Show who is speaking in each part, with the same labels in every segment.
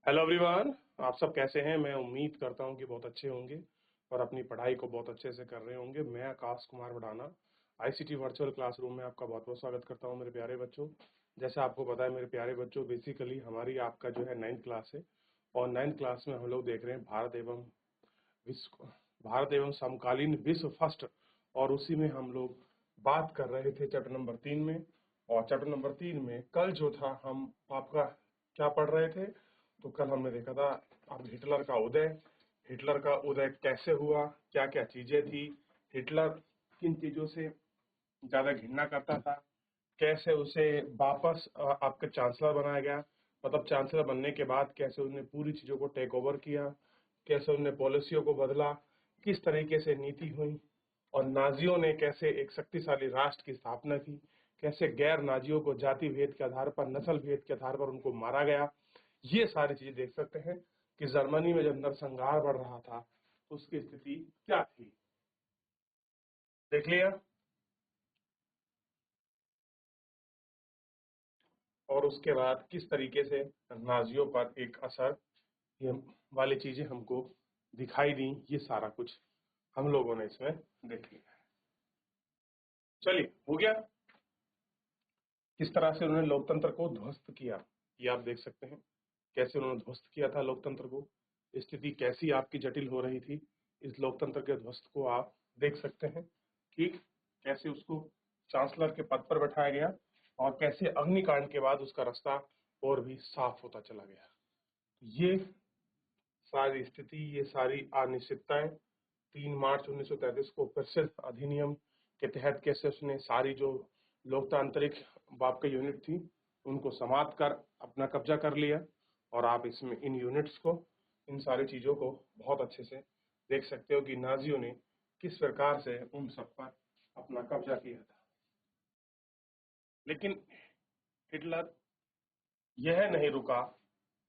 Speaker 1: Hello everyone, आप सब कैसे हैं। मैं उम्मीद करता हूं कि बहुत अच्छे होंगे और अपनी पढ़ाई को बहुत अच्छे से कर रहे होंगे। मैं Akash Kumar वडाना ICT virtual classroom में आपका बहुत बहुत स्वागत करता हूं मेरे प्यारे बच्चों। जैसे आपको पता है मेरे प्यारे बच्चों, बेसिकली हमारी आपका जो है 9th क्लास है और 9th क्लास में हम लोग देख रहे हैं भारत एवं समकालीन विश्व फर्स्ट। और उसी में हम लोग बात कर रहे थे चैप्टर नंबर 3 में। और चैप्टर नंबर 3 में कल जो था हम आपका क्या पढ़ रहे थे, तो कल हमने देखा था अब हिटलर का उदय कैसे हुआ, क्या क्या चीजें थी, हिटलर किन चीजों से ज्यादा घृणा करता था, कैसे उसे वापस आपका चांसलर बनाया गया, मतलब चांसलर बनने के बाद कैसे उसने पूरी चीजों को टेक ओवर किया, कैसे उन्होंने पॉलिसियों को बदला, किस तरीके से नीति हुई और नाजियों ने कैसे एक शक्तिशाली राष्ट्र की स्थापना की, कैसे गैर नाजियों को जाति भेद के आधार पर, नस्ल भेद के आधार पर उनको मारा गया। ये सारी चीजें देख सकते हैं कि जर्मनी में जब नरसंहार बढ़ रहा था तो उसकी स्थिति क्या थी। देख लिया। और उसके बाद किस तरीके से नाजियों पर एक असर, ये वाली चीजें हमको दिखाई दी, ये सारा कुछ हम लोगों ने इसमें देख लिया है। चलिए, हो गया। किस तरह से उन्होंने लोकतंत्र को ध्वस्त किया, ये आप देख सकते हैं। कैसे उन्होंने ध्वस्त किया था लोकतंत्र को, स्थिति कैसी आपकी जटिल हो रही थी, इस लोकतंत्र के ध्वस्त को आप देख सकते हैं कि कैसे उसको चांसलर के पद पर बैठाया गया और कैसे अग्निकांड के बाद उसका रास्ता और भी साफ होता चला गया। ये सारी स्थिति, ये सारी अनिश्चितताएं 3 मार्च 1933 को प्रसिद्ध अधिनियम के तहत कैसे उसने सारी जो लोकतांत्रिक बाप की यूनिट थी उनको समाप्त कर अपना कब्जा कर लिया। और आप इसमें इन यूनिट्स को, इन सारी चीजों को बहुत अच्छे से देख सकते हो कि नाजियों ने किस प्रकार से उन सब पर अपना कब्जा किया था। लेकिन हिटलर यह नहीं रुका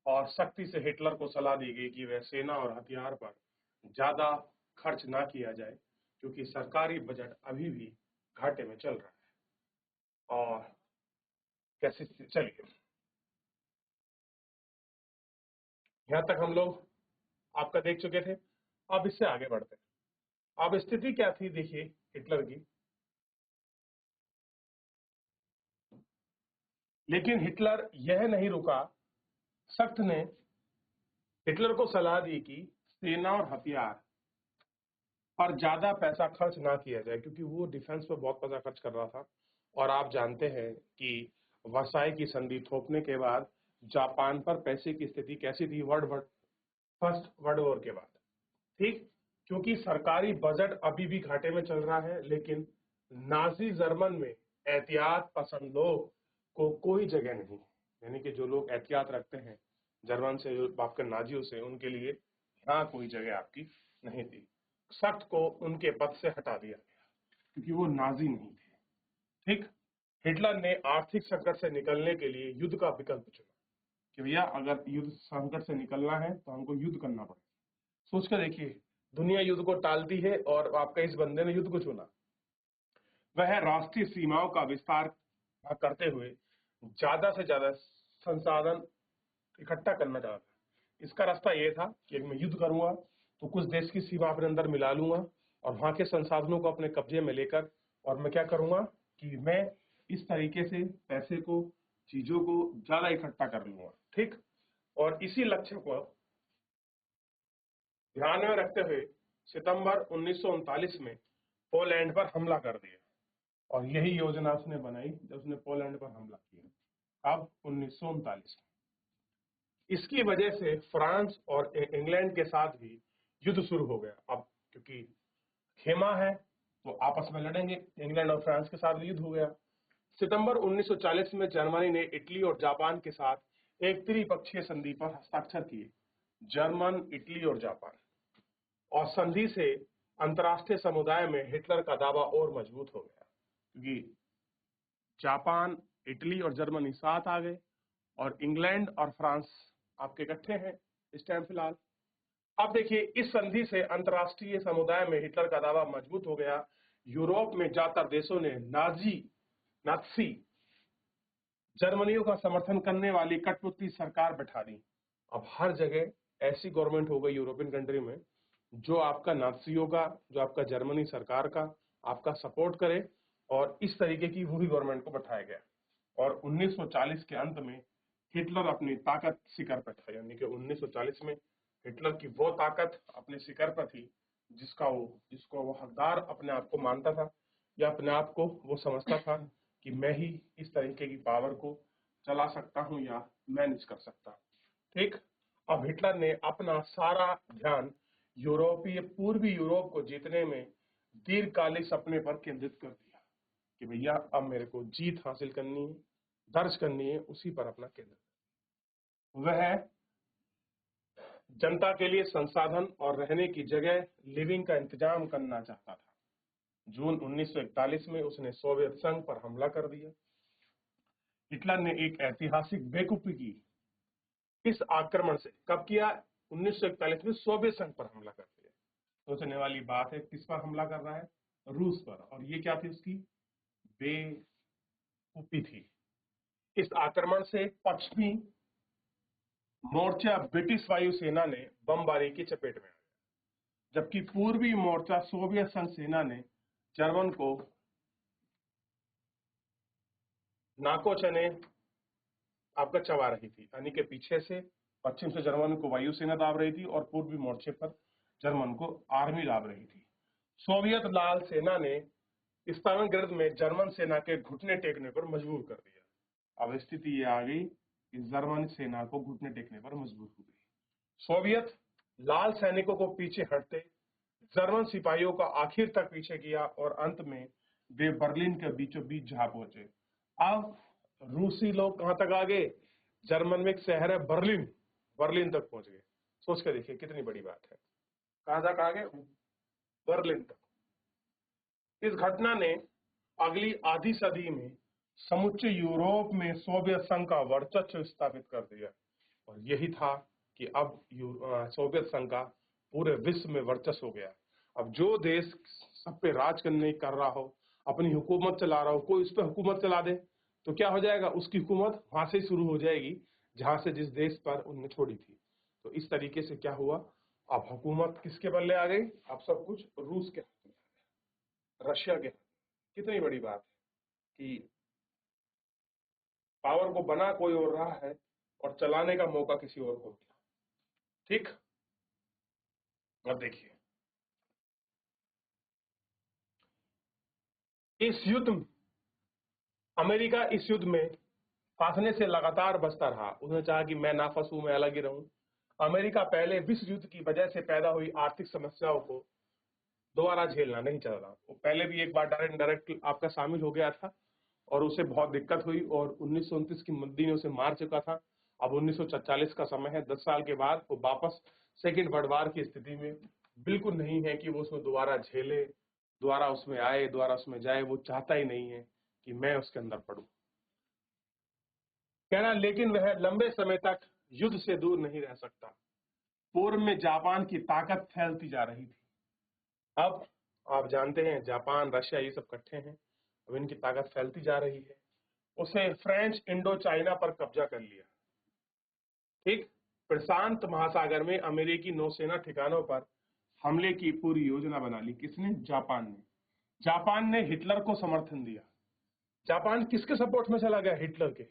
Speaker 1: और सख्ती से हिटलर को सलाह दी गई कि वह सेना और हथियार पर ज्यादा खर्च ना किया जाए, क्योंकि सरकारी बजट अभी भी घाटे में चल रहा है। और कैसे, चलिए यहां तक हम लोग आपका देख चुके थे। अब इससे आगे बढ़ते हैं। अब स्थिति क्या थी, देखिए हिटलर की। लेकिन हिटलर यह नहीं रुका, सख्त ने हिटलर को सलाह दी कि सेना और हथियार पर ज्यादा पैसा खर्च ना किया जाए, क्योंकि वो डिफेंस पर बहुत पैसा खर्च कर रहा था। और आप जानते हैं कि वर्साई की संधि थोपने के बाद जापान पर पैसे की स्थिति कैसी थी फर्स्ट वर्ल्ड वॉर के बाद। ठीक, क्योंकि सरकारी बजट अभी भी घाटे में चल रहा है, लेकिन नाजी जर्मन में एहतियात पसंद लोग को कोई जगह नहीं, यानी कि जो लोग एहतियात रखते हैं जर्मन से, आपके नाजियों से, उनके लिए यहाँ कोई जगह आपकी नहीं थी। सख्त को उनके पद से हटा दिया गया क्योंकि वो नाजी नहीं थे। ठीक, हिटलर ने आर्थिक संकट से निकलने के लिए युद्ध का विकल्प चुना कि भैया अगर युद्ध संकट से निकलना है तो हमको युद्ध करना पड़ेगा। सोच कर देखिए, दुनिया युद्ध को टालती है और आपका इस बंदे ने युद्ध को चुना। वह राष्ट्रीय सीमाओं का विस्तार करते हुए ज्यादा से ज्यादा संसाधन इकट्ठा करना चाहता था। इसका रास्ता ये था कि मैं युद्ध करूंगा तो कुछ देश की सीमा अपने अंदर मिला लूंगा और वहां के संसाधनों को अपने कब्जे में लेकर, और मैं क्या करूंगा कि मैं इस तरीके से पैसे को, चीजों को ज्यादा इकट्ठा कर लूंगा। ठीक, और इसी लक्ष्य को ध्यान में रखते हुए सितंबर 1939 में पोलैंड पर हमला कर दिया। और यही योजना उसने बनाई जब उसने पोलैंड पर हमला किया, अब 1939 में। इसकी वजह से फ्रांस और इंग्लैंड के साथ भी युद्ध शुरू हो गया। अब क्योंकि खेमा है तो आपस में लड़ेंगे, इंग्लैंड और फ्रांस के साथ भी युद्ध हो गया। सितंबर 1940 में जर्मनी ने इटली और जापान के साथ एक त्रिपक्षीय संधि पर हस्ताक्षर किए, जर्मन, इटली और जापान। और संधि से अंतर्राष्ट्रीय समुदाय में हिटलर का दावा और मजबूत हो गया, क्योंकि जापान, इटली और जर्मनी साथ आ गए और इंग्लैंड और फ्रांस आपके इकट्ठे हैं इस टाइम फिलहाल। अब देखिए, इस संधि से अंतर्राष्ट्रीय समुदाय में हिटलर का दावा मजबूत हो गया। यूरोप में ज्यादातर देशों ने नाजी जर्मनियों का समर्थन करने वाली कठपुतली सरकार बैठा दी। अब हर जगह ऐसी गवर्नमेंट हो गई यूरोपियन कंट्री में जो आपका नाज़ियों का, जो आपका जर्मनी सरकार का आपका सपोर्ट करे, और इस तरीके की वही गवर्नमेंट को बैठाया गया। और 1940 के अंत में हिटलर अपनी ताकत शिखर पर था, यानी कि 1940 में हिटलर की वो ताकत अपने शिखर पर थी जिसको वो हकदार अपने आप को मानता था, या अपने आप को वो समझता था कि मैं ही इस तरीके की पावर को चला सकता हूं या मैनेज कर सकता हूं। ठीक, अब हिटलर ने अपना सारा ध्यान पूर्वी यूरोप को जीतने में दीर्घकालिक सपने पर केंद्रित कर दिया कि भैया अब मेरे को जीत हासिल करनी है, दर्ज करनी है, उसी पर अपना केंद्र। वह जनता के लिए संसाधन और रहने की जगह लिविंग का इंतजाम करना चाहता था। जून 1941 में उसने सोवियत संघ पर हमला कर दिया। हिटलर ने एक ऐतिहासिक बेवकूफी की। इस आक्रमण से कब किया? 1941 में सोवियत संघ पर हमला कर दिया। सोचने वाली बात है, किस पर हमला कर रहा है? रूस पर। और ये क्या थी उसकी बेवकूफी थी। इस आक्रमण से पश्चिमी मोर्चा ब्रिटिश वायुसेना ने बमबारी की चपेट में आ गया, जबकि पूर्वी मोर्चा सोवियत संघ सेना ने जर्मन को नाको चने आपका चबा रही थी, यानी कि पीछे से पश्चिम से जर्मन को वायुसेना दाब रही थी और पूर्वी मोर्चे पर जर्मन को आर्मी दाब रही थी। सोवियत लाल सेना ने स्टालिनग्राड में जर्मन सेना के घुटने टेकने पर मजबूर कर दिया। अब स्थिति ये आ गई कि जर्मन सेना को घुटने टेकने पर मजबूर हो गई। सोवियत लाल सैनिकों को पीछे हटते जर्मन सिपाहियों का आखिर तक पीछे किया और अंत में वे बर्लिन के बीचों बीच जा पहुंचे। अब रूसी लोग कहां तक आ गए? जर्मन में एक शहर है बर्लिन, बर्लिन तक पहुंच गए। सोच के देखिए कितनी बड़ी बात है। कहां तक आ गए? बर्लिन तक। इस घटना ने अगली आधी सदी में समुचे यूरोप में सोवियत संघ का वर्चस्व स्थापित कर दिया, और यही था कि अब सोवियत संघ का पूरे विश्व में वर्चस्व हो गया। अब जो देश सब पे राज करने कर रहा हो, अपनी हुकूमत चला रहा हो, कोई उस पर हुकूमत चला दे तो क्या हो जाएगा? उसकी हुकूमत वहां से शुरू हो जाएगी जहां से जिस देश पर उनने छोड़ी थी। तो इस तरीके से क्या हुआ? अब हुकूमत किसके बल्ले आ गई? अब सब कुछ रूस के हाथ में आ गया, रशिया के हाथ में। कितनी बड़ी बात है कि पावर को बना कोई और रहा है और चलाने का मौका किसी और को मिला। ठीक, अब देखिए इस युद्ध में अमेरिका इस युद्ध में फंसने से लगातार बचता रहा। उसने चाहा कि मैं ना फंसूं, मैं अलग ही रहूं। अमेरिका पहले विश्व युद्ध की वजह से पैदा हुई आर्थिक समस्याओं को दोबारा झेलना नहीं चाह रहा। वो पहले भी एक बार डायरेक्ट डायरेक्ट आपका शामिल हो गया था और उसे बहुत दिक्कत हुई, और 1929 की मंदी ने उसे मार चुका था। अब 1944 का समय है, 10 साल के बाद वो वापस सेकेंड वर्ल्ड वार की स्थिति में बिल्कुल नहीं है कि वो उसमें दोबारा झेले, दोबारा उसमें आए, दोबारा उसमें जाए। वो चाहता ही नहीं है कि मैं उसके अंदर पड़ूं। कहना, लेकिन वह लंबे समय तक युद्ध से दूर नहीं रह सकता। पूर्व में जापान की ताकत फैलती जा रही थी। अब आप जानते हैं जापान, रशिया ये सब इकट्ठे हैं, अब इनकी ताकत फैलती जा रही है। उसे फ्रेंच इंडो चाइना पर कब्जा कर लिया। ठीक, प्रशांत महासागर में अमेरिकी नौसेना ठिकानों पर हमले की पूरी योजना बना ली। किसने? जापान ने। जापान ने हिटलर को समर्थन दिया। जापान किसके सपोर्ट में चला गया? हिटलर के।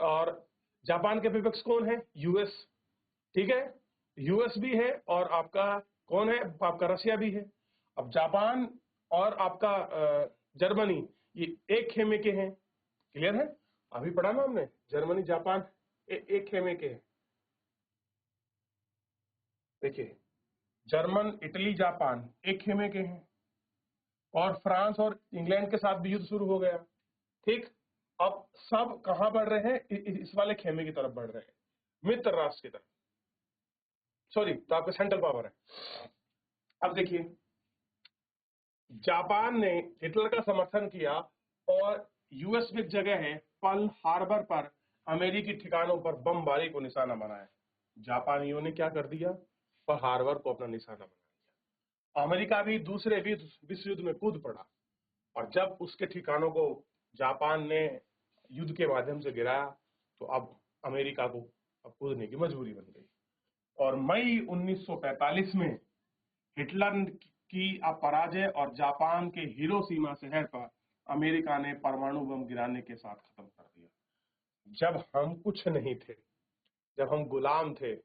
Speaker 1: और जापान के विपक्ष कौन है? यूएस। ठीक है, यूएस भी है और आपका कौन है? आपका रशिया भी है। अब जापान और आपका जर्मनी ये एक खेमे के हैं। क्लियर है? अभी पढ़ा ना हमने, जर्मनी जापान एक खेमे के हैं। देखिए, जर्मन, इटली, जापान एक खेमे के हैं, और फ्रांस और इंग्लैंड के साथ भी युद्ध शुरू हो गया। ठीक, अब सब कहां बढ़ रहे हैं? इस वाले खेमे की तरफ बढ़ रहे हैं, मित्र राष्ट्र की तरफ। सॉरी, तो आपका सेंट्रल पावर है। अब देखिए, जापान ने हिटलर का समर्थन किया और यूएस में एक जगह है पर्ल हार्बर पर अमेरिकी ठिकानों पर बमबारी को निशाना बनाया। जापानियों ने क्या कर दिया? पर्ल हार्बर को अपना निशाना बना दिया। अमेरिका भी दूसरे विश्व युद्ध में कूद पड़ा, और जब उसके ठिकानों को जापान ने युद्ध के माध्यम से गिराया तो अब अमेरिका को अब कूदने की मजबूरी बन गई। और मई 1945 में हिटलर की अपराजय और जापान के हिरोशिमा शहर पर अमेरिका ने परमाणु बम गिराने के साथ खत्म कर दिया। जब हम कुछ नहीं थे, जब हम गुलाम थे,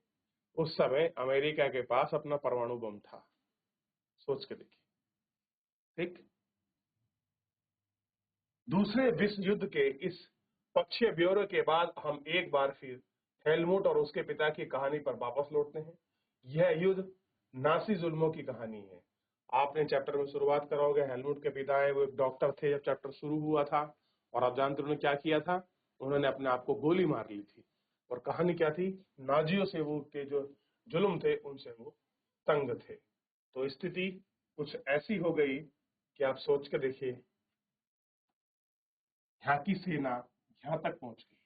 Speaker 1: उस समय अमेरिका के पास अपना परमाणु बम था। सोच के देखिए। ठीक। दूसरे विश्व युद्ध के इस पक्षीय ब्यौरे के बाद हम एक बार फिर हेलमुट और उसके पिता की कहानी पर वापस लौटते हैं। यह युद्ध नासी जुल्मों की कहानी है। आपने चैप्टर में शुरुआत करा होगा, हेलमुट के पिता है वो एक डॉक्टर थे जब चैप्टर शुरू हुआ था, और आप जानते उन्होंने क्या किया था, उन्होंने अपने आप को गोली मार ली थी। और कहानी क्या थी, नाजियों से वो के जो जुल्म थे उनसे वो तंग थे। तो स्थिति कुछ ऐसी हो गई कि आप सोच के देखिए, यहाँ की सेना यहाँ तक पहुंच गई।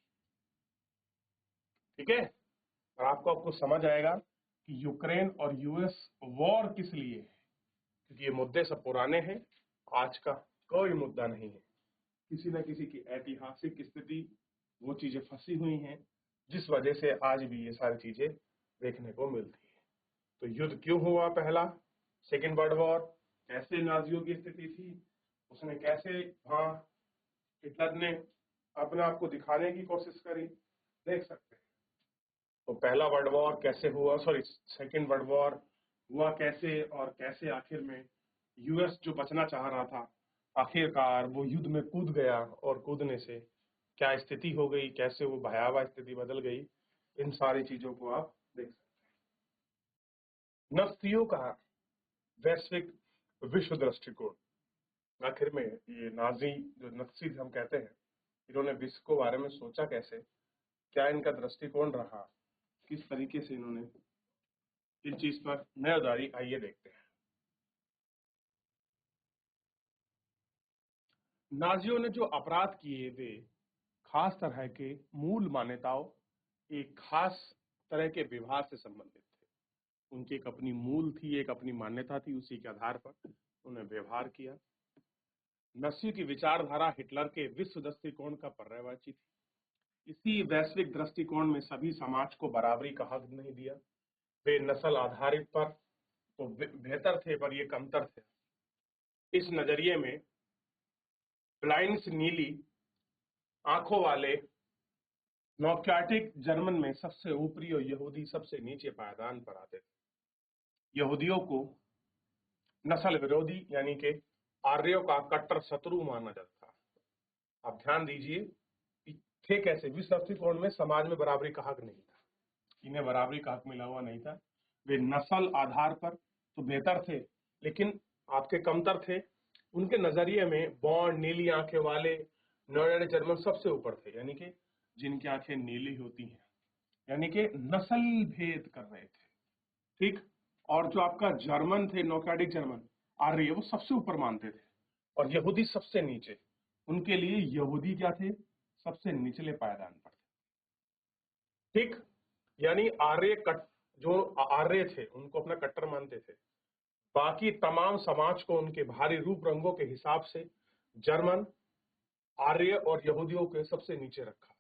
Speaker 1: ठीक है। और आपको समझ आएगा कि यूक्रेन और यूएस वॉर किस लिए है, क्योंकि ये मुद्दे सब पुराने हैं, आज का कोई मुद्दा नहीं है। किसी न किसी की ऐतिहासिक स्थिति वो चीजें फंसी हुई हैं, जिस वजह से आज भी ये सारी चीजें देखने को मिलती है। तो युद्ध क्यों हुआ पहला, सेकेंड वर्ल्ड वॉर, कैसे नाजियों की स्थिति थी, उसने कैसे वहां हिटलर ने अपने आप को दिखाने की कोशिश करी, देख सकते हैं। तो पहला वर्ल्ड वॉर कैसे हुआ, सेकेंड वर्ल्ड वॉर हुआ कैसे, और कैसे आखिर में यूएस जो बचना चाह रहा था आखिरकार वो युद्ध में कूद गया, और कूदने से क्या स्थिति हो गई, कैसे वो भयावह स्थिति बदल गई, इन सारी चीजों को आप देख सकते हैं। नाजियों का वैश्विक विश्व दृष्टिकोण। आखिर में ये नाजी जो नक्सी हम कहते हैं, इन्होंने विश्व के बारे में सोचा कैसे, क्या इनका दृष्टिकोण रहा, किस तरीके से इन्होंने इन चीज पर नजरदारी, आइए देखते हैं। नाजियों ने जो अपराध किए वे खास तरह के मूल मान्यताओं, एक खास तरह के व्यवहार से संबंधित थे। उनकी एक अपनी मूल थी, एक अपनी मान्यता थी, उसी के आधार पर उन्हें व्यवहार किया। नाजियों की विचारधारा हिटलर के विश्व दृष्टिकोण का पर्यायवाची थी। इसी वैश्विक दृष्टिकोण में सभी समाज को बराबरी का हक नहीं दिया। वे नस्ल आधारित पर तो बेहतर थे, पर ये कमतर थे। इस नजरिए में ब्लाइंड्स नीली आंखों वाले नौक्याटिक जर्मन में सबसे ऊपरी और यहूदी सबसे नीचे पायदान पर आते थे। यहूदियों को नस्ल विरोधी यानी कि आर्यों का कट्टर शत्रु माना जाता था। आप ध्यान दीजिए, थे कैसे, विश्व दृष्टिकोण में समाज में बराबरी का हक नहीं था, इन्हें बराबरी का हक मिला हुआ नहीं था। वे नस्ल आधार पर तो बेहतर थे, लेकिन आपके कमतर थे। उनके नजरिए में बॉन्ड, नीली आंखें वाले नॉर्डर्न जर्मन सबसे ऊपर थे, यानी कि जिनकी आंखें नीली होती हैं, यानी कि नस्ल भेद कर रहे थे। ठीक। और जो आपका जर्मन थे, नौकाडिक जर्मन आर्य, वो सबसे ऊपर मानते थे, और यहूदी सबसे नीचे। उनके लिए यहूदी क्या थे, सबसे निचले पायदान पर थे। ठीक। यानी जो आर्य थे उनको अपना कट्टर मानते थे। बाकी तमाम समाज को उनके भारी रूप रंगों के हिसाब से जर्मन, आर्य और यहूदियों के सबसे नीचे रखा।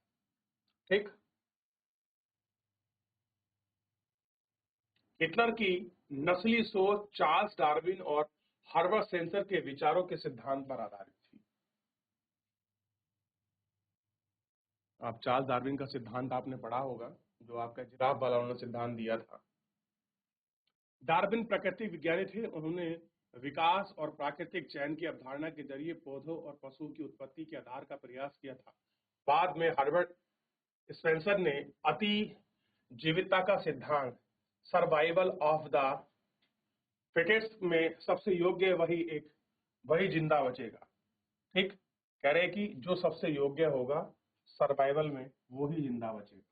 Speaker 1: ठीक। हिटलर की नस्ली सोच चार्ल्स डार्विन और हर्बर्ट स्पेंसर के विचारों के सिद्धांत पर आधारित थी। आप चार्ल्स डार्विन का सिद्धांत आपने पढ़ा होगा, जो आपका जिराफ वाला उन्होंने सिद्धांत दिया था। डार्विन प्राकृतिक विज्ञानी थे। उन्होंने विकास और प्राकृतिक चयन की अवधारणा के जरिए पौधों और पशुओं की उत्पत्ति के आधार का प्रयास किया था। बाद में हर्बर्ट स्पेंसर ने अति जीवितता का सिद्धांत, सर्वाइवल ऑफ द फिटेस्ट में सबसे योग्य वही जिंदा बचेगा। ठीक। कह रहे कि जो सबसे योग्य होगा सर्वाइवल में वो ही जिंदा बचेगा।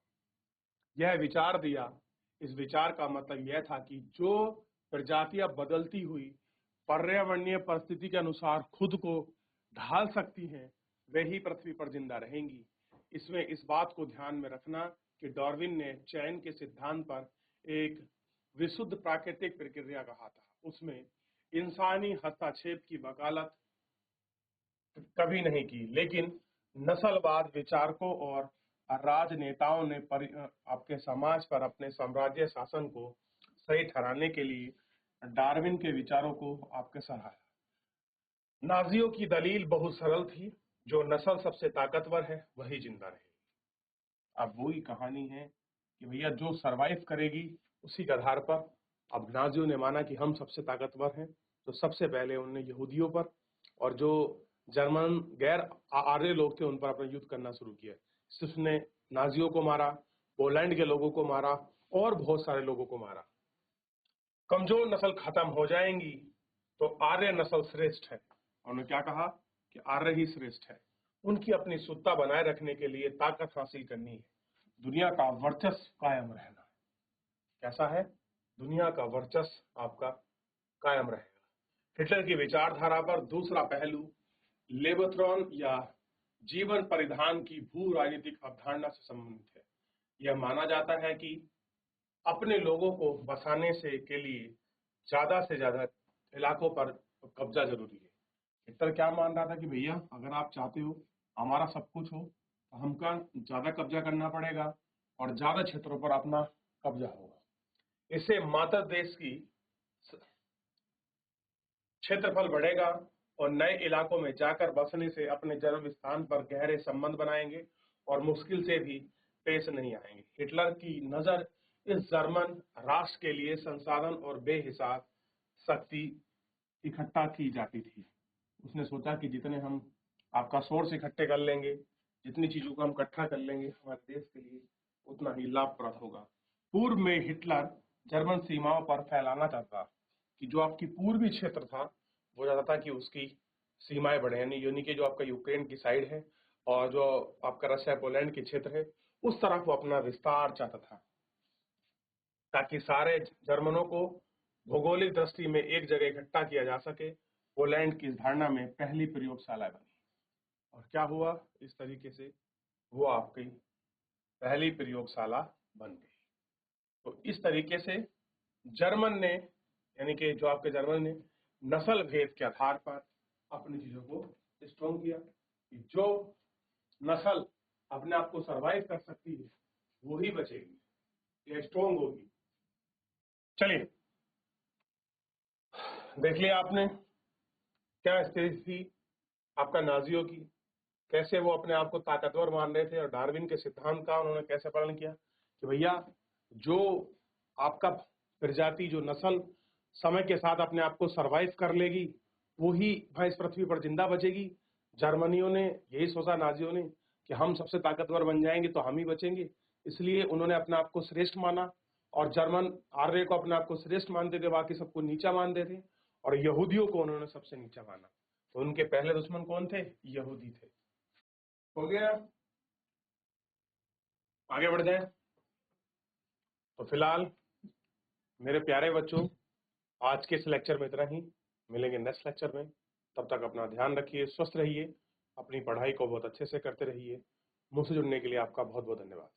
Speaker 1: यह विचार दिया। इस विचार का मतलब यह था कि जो प्रजातियां बदलती हुई पर्यावरणीय परिस्थिति के अनुसार खुद को ढाल सकती हैं, वे ही पृथ्वी पर जिंदा रहेंगी। इसमें इस बात को ध्यान में रखना कि डार्विन ने चयन के सिद्धांत पर एक विशुद्ध प्राकृतिक प्रक्रिया कहा था। उसमें इंसानी हस्तक्षेप की वकालत कभी नहीं की, लेकिन नस्लवाद विचारकों और राजनेताओं ने आपके समाज पर अपने साम्राज्य शासन को सही ठहराने के लिए डार्विन के विचारों को आपके सराहा। नाजियों की दलील बहुत सरल थी, जो नस्ल सबसे ताकतवर है वही जिंदा रहेगी। अब वही कहानी है कि भैया जो सरवाइव करेगी उसी के आधार पर अब नाजियों ने माना कि हम सबसे ताकतवर हैं, तो सबसे पहले उन्होंने यहूदियों पर और जो जर्मन गैर आर्य लोग थे उन पर अपना युद्ध करना शुरू किया। उसने नाजियों को मारा, पोलैंड के लोगों को मारा और बहुत सारे लोगों को मारा। कमजोर नस्ल खत्म हो जाएंगी तो आर्य नस्ल श्रेष्ठ है। उन्होंने क्या कहा कि आर्य ही श्रेष्ठ है। उनकी अपनी शुद्धता बनाए रखने के लिए ताकत हासिल करनी है, दुनिया का वर्चस्व कायम रहना है। कैसा है? दुनिया का वर्चस्व आपका कायम रहेगा। हिटलर की विचारधारा पर दूसरा पहलू लेबोथ्रॉन या जीवन परिधान की भू राजनीतिक अवधारणा से संबंधित है। यह माना जाता है कि अपने लोगों को बसाने के लिए ज्यादा से ज्यादा इलाकों पर कब्जा जरूरी है। हिटलर क्या मान रहा था कि भैया अगर आप चाहते हो हमारा सब कुछ हो तो हमका ज्यादा कब्जा करना पड़ेगा और ज्यादा क्षेत्रों पर अपना कब्जा होगा। इससे मातर देश की क्षेत्रफल बढ़ेगा और नए इलाकों में जाकर बसने से अपने जन्म स्थान पर गहरे संबंध बनाएंगे और मुश्किल से भी पेश नहीं आएंगे। हिटलर की नजर इस जर्मन राष्ट्र के लिए संसाधन और बेहिसाब शक्ति इकट्ठा की जाती थी। उसने सोचा कि जितने हम आपका सोर्स इकट्ठे कर लेंगे, जितनी चीजों को हम इकट्ठा कर लेंगे हमारे देश के लिए उतना ही लाभप्रद होगा। पूर्व में हिटलर जर्मन सीमाओं पर फैलाना चाहता कि जो आपकी पूर्वी क्षेत्र था वो चाहता था कि उसकी सीमाएं बढ़े, यानी कि जो आपका यूक्रेन की साइड है और जो आपका रशिया पोलैंड के क्षेत्र है उस तरफ वो अपना विस्तार चाहता था, ताकि सारे जर्मनों को भौगोलिक दृष्टि में एक जगह इकट्ठा किया जा सके। पोलैंड की इस धारणा में पहली प्रयोगशाला बनी और क्या हुआ, इस तरीके से वो आपकी पहली प्रयोगशाला बन गई। तो इस तरीके से जर्मन ने, यानी कि जो आपके जर्मन ने नस्ल भेद के आधार पर अपनी चीजों को स्ट्रॉन्ग किया कि जो नस्ल अपने आप को सरवाइव कर सकती है वो ही बचेगी, ये स्ट्रॉन्ग होगी। चलिए देख लिया आपने क्या स्थिति थी आपका नाजियों की, कैसे वो अपने आप को ताकतवर मान रहे थे और डार्विन के सिद्धांत का उन्होंने कैसे पालन किया कि भैया जो आपका प्रजाति, जो नस्ल समय के साथ अपने आप को सरवाइव कर लेगी वो ही भाई इस पृथ्वी पर जिंदा बचेगी। जर्मनियों ने यही सोचा, नाजियों ने, कि हम सबसे ताकतवर बन जाएंगे तो हम ही बचेंगे। इसलिए उन्होंने अपने आप को श्रेष्ठ माना और जर्मन आर्य को अपने आप को श्रेष्ठ मानते थे, बाकी सबको नीचा मानते थे और यहूदियों को उन्होंने सबसे नीचा माना। तो उनके पहले दुश्मन कौन थे? यहूदी थे। हो गया, आगे बढ़ जाए। तो फिलहाल मेरे प्यारे बच्चों आज के इस लेक्चर में इतना ही, मिलेंगे नेक्स्ट लेक्चर में। तब तक अपना ध्यान रखिए, स्वस्थ रहिए, अपनी पढ़ाई को बहुत अच्छे से करते रहिए। मुझसे जुड़ने के लिए आपका बहुत बहुत धन्यवाद।